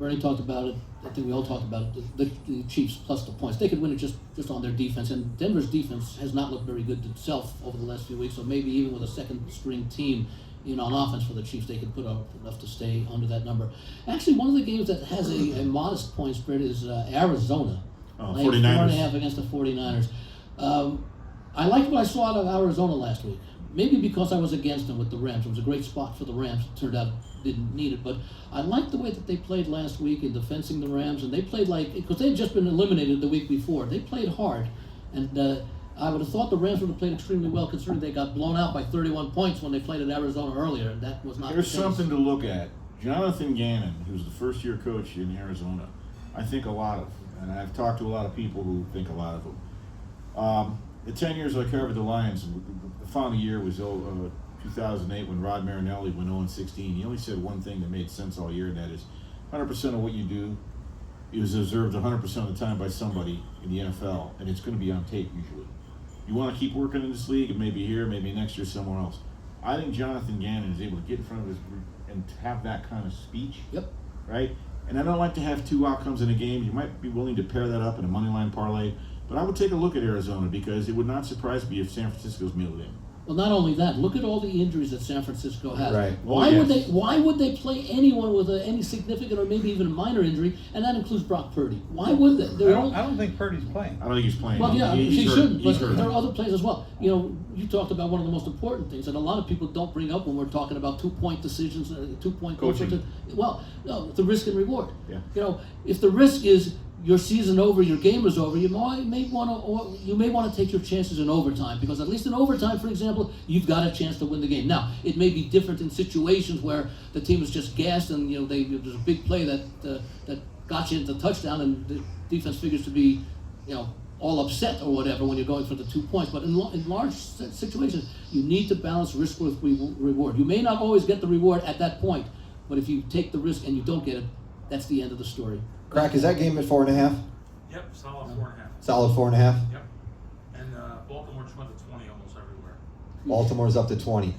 Bernie talked about it. I think we all talked about it. The Chiefs plus the points. They could win it just on their defense. And Denver's defense has not looked very good itself over the last few weeks. So maybe even with a second-string team on offense for the Chiefs, they could put up enough to stay under that number. Actually, one of the games that has a modest point spread is Arizona. 49ers. 4.5 against the 49ers. I liked what I saw out of Arizona last week. Maybe because I was against them with the Rams. It was a great spot for the Rams. It turned out didn't need it. But I liked the way that they played last week in defensing the Rams. And they played because they had just been eliminated the week before. They played hard. And I would have thought the Rams would have played extremely well, considering they got blown out by 31 points when they played at Arizona earlier. And that was not There's the case. something to look at. Jonathan Gannon, who's the first-year coach in Arizona, I think a lot of and I've talked to a lot of people who think a lot of them. The 10 years I covered the Lions, the final year was 2008 when Rod Marinelli went 0-16. He only said one thing that made sense all year, and that is 100% of what you do is observed 100% of the time by somebody in the NFL, and it's going to be on tape usually. You want to keep working in this league, and maybe here, maybe next year somewhere else. I think Jonathan Gannon is able to get in front of his group and have that kind of speech. Yep. Right? And I don't like to have two outcomes in a game. You might be willing to pair that up in a money line parlay, but I would take a look at Arizona because it would not surprise me if San Francisco's milled in. Well, not only that, look at all the injuries that San Francisco has. Right. Why would they play anyone with any significant or maybe even a minor injury, and that includes Brock Purdy? Why would they? I don't think Purdy's playing. I don't think he's playing. Well, yeah, He's he hurt. shouldn't, but He's hurt. there are other plays as well. You know, you talked about one of the most important things that a lot of people don't bring up when we're talking about 2-point decisions, 2-point Coaching. Well, no, the risk and reward. Yeah. You know, if the risk is your season over, your game is over, you may want to take your chances in overtime, because at least in overtime, for example, you've got a chance to win the game. Now, it may be different in situations where the team is just gassed and there's a big play that got you into touchdown and the defense figures to be all upset or whatever when you're going for the 2 points. But in large situations, you need to balance risk with reward. You may not always get the reward at that point, but if you take the risk and you don't get it, that's the end of the story. Crack, is that game at 4.5? Yep, solid 4.5. Solid 4.5? Yep. And Baltimore just went to 20 almost everywhere. Baltimore's up to 20.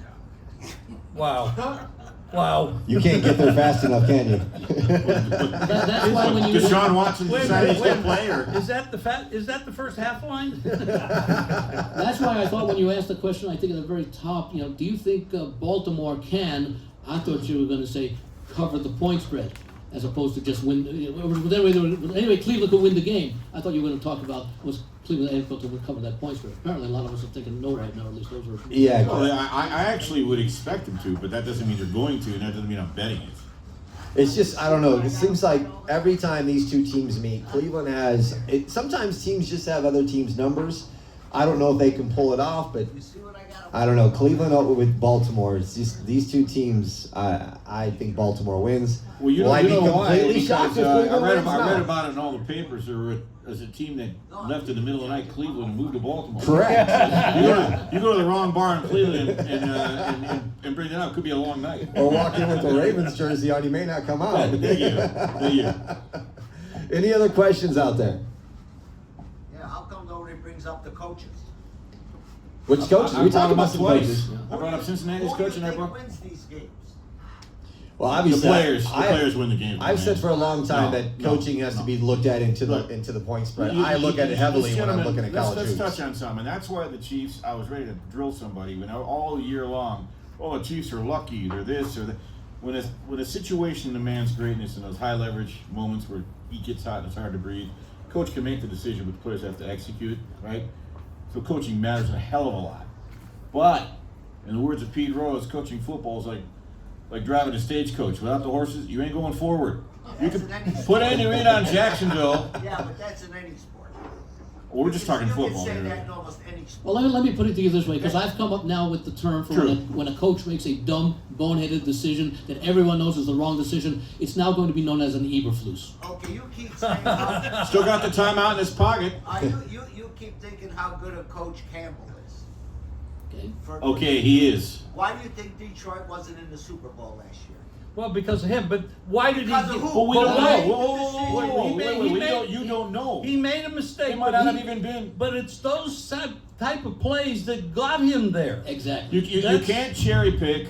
Wow. Wow. You can't get there fast enough, can you? That's why when you Deshaun Watson decided he's going to play, or Is that the first half line? That's why I thought when you asked the question, I think at the very top, do you think Baltimore can? I thought you were going to say cover the point spread, as opposed to just win. Anyway, Cleveland could win the game. I thought you were going to talk about was Cleveland able to cover that point spread. Apparently, a lot of us are thinking no right now. At least those are. Yeah. well, I actually would expect them to, but that doesn't mean they're going to, and that doesn't mean I'm betting it. It's just, I don't know. It seems like every time these two teams meet, Cleveland has. Sometimes teams just have other teams' numbers. I don't know if they can pull it off, but You see what I got? I don't know. Cleveland with Baltimore. It's just these two teams. I think Baltimore wins. Well, you Will I know be why? completely shocked Because if Cleveland I read wins? about No. it in all the papers. There was a team that left in the middle of the night Cleveland and moved to Baltimore. Correct. You go to the wrong bar in Cleveland and bring it out. It could be a long night. Or walk in with the Ravens jersey on, you may not come out. There you go. Any other questions out there? Yeah, how come nobody brings up the coaches? Which coaches? I We brought talked them about up some twice. coaches. I brought up Cincinnati's Who do you coach, and I think brought wins these games? Well, the obviously, players. The players win the game. I've said for a long time No, that no, coaching has to be looked at into the point spread. I look at it heavily when I'm looking at college Let's hoops. touch on some, and that's why the Chiefs. I was ready to drill somebody all year long. Oh, the Chiefs are lucky. They're this or that. When a situation demands greatness in those high leverage moments where heat gets hot and it's hard to breathe, coach can make the decision, but the players have to execute. Right. So coaching matters a hell of a lot. But in the words of Pete Rose, coaching football is like driving a stagecoach. Without the horses, you ain't going forward. You That's can in any put sport. any rain on Jacksonville. Yeah, but that's in any sport. Well, we're just talking football You can say here. that in almost any sport. Well, let me put it to you this way, because I've come up now with the term for True. when a coach makes a dumb, boneheaded decision that everyone knows is the wrong decision. It's now going to be known as an Eberflus. Okay, you keep saying how, Still got the timeout in his pocket. you keep thinking how good a coach Campbell is. Okay. Okay, he is. Why do you think Detroit wasn't in the Super Bowl last year? Well, because of him. But why did he? Because of who? But we But don't why- know. Whoa, He made- wait, he made- you don't know. He made a mistake. He might but not have even been. But it's those type of plays that got him there. Exactly. You That's- can't cherry pick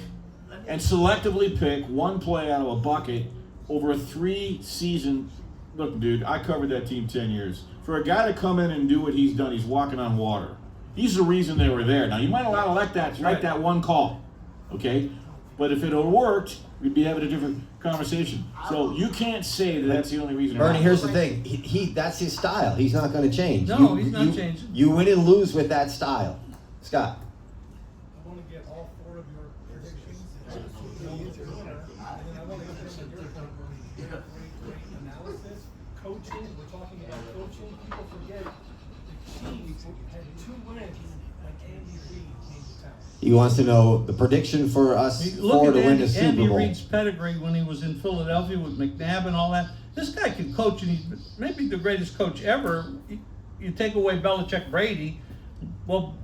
and selectively pick one play out of a bucket over a 3-season. Look, dude, I covered that team 10 years. For a guy to come in and do what he's done, he's walking on water. He's the reason they were there. Now, you might not like that one call, okay? But if it had worked, we'd be having a different conversation. So you can't say that that's the only reason. Bernie, here's the thing. He that's his style. He's not going to change. No, he's not changing. You win and lose with that style. Scott. I want to get all four of your predictions. And then I want to get them at your great analysis. Coaching, we're talking about coaching. People forget the Chiefs had 2 wins when Andy Reid came to town. He wants to know the prediction for us Look four at to win the Andy Super Bowl. Reid's pedigree when he was in Philadelphia with McNabb and all that. This guy can coach, and he's maybe the greatest coach ever. You take away Belichick, Brady. Well,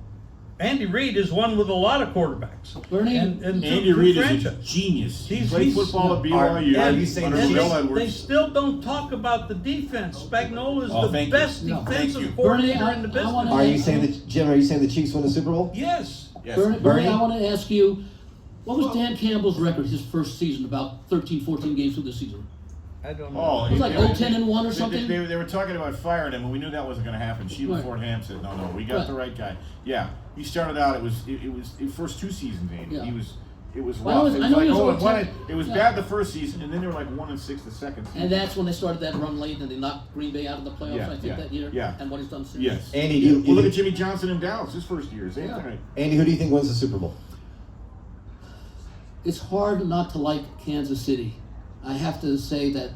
Andy Reid is one with a lot of quarterbacks. Bernie, and Andy Reid is a genius. He played football at BYU. Are you saying under that Bill They Edwards. still don't talk about the defense. Spagnuolo is Oh, the thank you. best No. Thank you. defensive Bernie, coordinator in the I business. wanna- Are you saying that, Jim? Are you saying the Chiefs win the Super Bowl? Yes. Yes. Bernie, I want to ask you, what was Dan Campbell's record his first season, about 13, 14 games through the season? I don't know. Oh, It was like they- 0-10-1 or something? They were talking about firing him, and we knew that wasn't going to happen. Sheila Right. Ford-Ham said, "No, we got Right. the right guy." Yeah, he started out. It was the first 2 seasons, Andy. Yeah. It was Well, I rough. know It was he like, was oh, 0-10. it was Yeah. bad the first season, and then they were like 1-6 the second season. And that's when they started that run late, and they knocked Green Bay out of the playoffs, Yeah, I think, yeah, that year. yeah. And what he's done since. Yes. Andy, do you Well, look think- at Jimmy Johnson in Dallas. His first year, same Yeah. thing. Andy, who do you think wins the Super Bowl? It's hard not to like Kansas City. I have to say that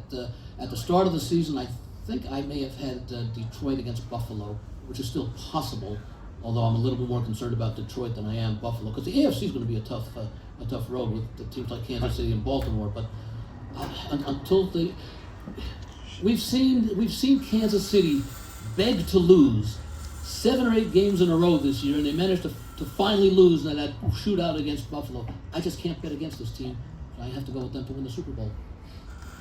at the start of the season, I think I may have had Detroit against Buffalo, which is still possible, although I'm a little bit more concerned about Detroit than I am Buffalo, because the AFC is going to be a tough road with the teams like Kansas City and Baltimore. But we've seen Kansas City beg to lose 7 or 8 games in a row this year, and they managed to finally lose in that shootout against Buffalo. I just can't bet against this team. I have to go with them to win the Super Bowl.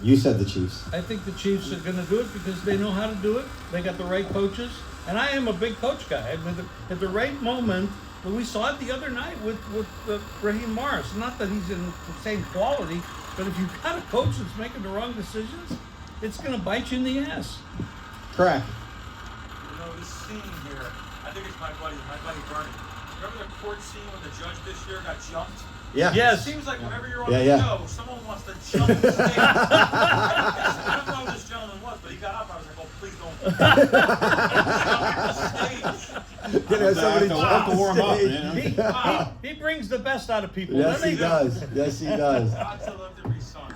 You said the Chiefs. I think the Chiefs are going to do it because they know how to do it. They got the right coaches, and I am a big coach guy. At the right moment, and we saw it the other night with Raheem Morris. Not that he's in the same quality, but if you've got a coach that's making the wrong decisions, it's going to bite you in the ass. Correct. You know, this scene here, I think it's my buddy Bernie. Remember the court scene when the judge this year got jumped? Yeah. It Yes. seems like whenever you're on Yeah, the yeah. show, someone wants to jump the stage. I don't know who this gentleman was, but he got up. I was like, oh, please don't. Jump the stage. You know, somebody I'll have to warm up, stage. man. He brings the best out of people. Yes, doesn't he does. Yes, he does. God to love every son.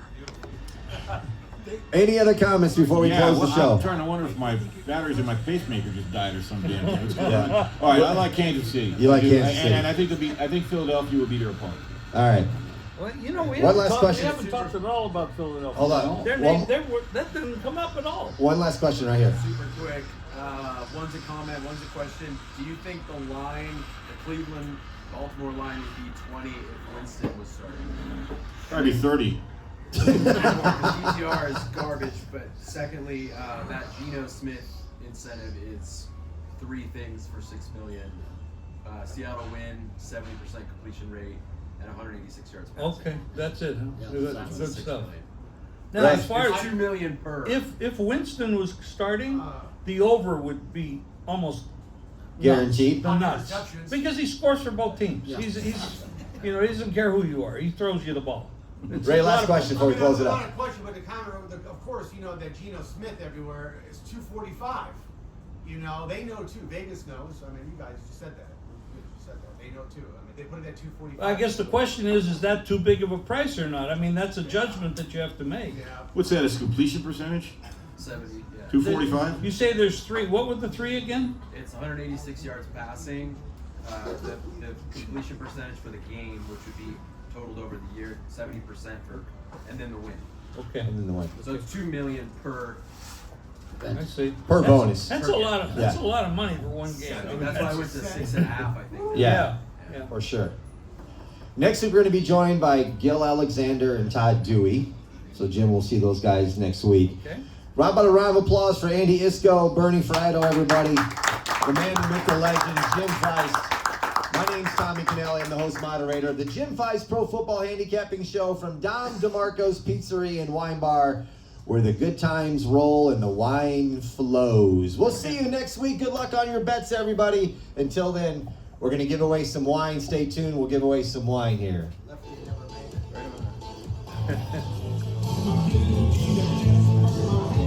Any other comments before we close the I'm show? trying to wonder if my batteries in my pacemaker just died or some damn thing. What's going Yeah. on? All right, I like Kansas City. You like I do. Kansas City. And I think Philadelphia will be their opponent. All right. Well, you know, we One haven't last talked, question. We haven't talked at all about Philadelphia. Hold on. Their name, that didn't come up at all. One last question right here. Super quick. One's a comment, one's a question. Do you think the line, the Cleveland Baltimore line, would be 20 if Winston was starting? Probably 30. DTR is garbage, but secondly, that Geno Smith incentive is 3 things for $6 million. Seattle win, 70% completion rate, and 186 yards passing. Okay, that's it. Huh? Yeah, Good, That's good $6 stuff. million. Now, Right. as far It's as $2 million per. if Winston was starting, the over would be almost Guaranteed? nuts because he scores for both teams. Yeah. He's he doesn't care who you are. He throws you the ball. It's Ray, a lot last of question fun. before we close it Not up. a question, but the comment, of course, you know that Geno Smith everywhere is 245. You know, they know too. Vegas knows. I mean, you guys just said that. You just said that. They know too. I mean, they put it at 245. I guess the question is that too big of a price or not? I mean, that's a judgment that you have to make. Yeah. What's that, his completion percentage? 70, yeah. 245? You say there's 3. What were the 3 again? It's 186 yards passing. The completion percentage for the game, which would be totaled over the year, 70% for, and then the win. Okay. And then the one. So it's $2 million per. I see. Per That's- bonus. That's a lot of Yeah. money for one game. I mean, That's why I went to 6.5, I think. Yeah. Yeah. For sure. Next week we're going to be joined by Gil Alexander and Todd Dewey. So Jim, we'll see those guys next week. Okay. Round about a round of applause for Andy Iskoe, Bernie Fratto, everybody. The man, the myth, the legend, Jim Feist. My name's Tommy Canale. I'm the host moderator of the Jim Feist Pro Football Handicapping Show from DeMarco's Pizzeria and Wine Bar, where the good times roll and the wine flows. We'll see you next week. Good luck on your bets, everybody. Until then, we're going to give away some wine. Stay tuned. We'll give away some wine here.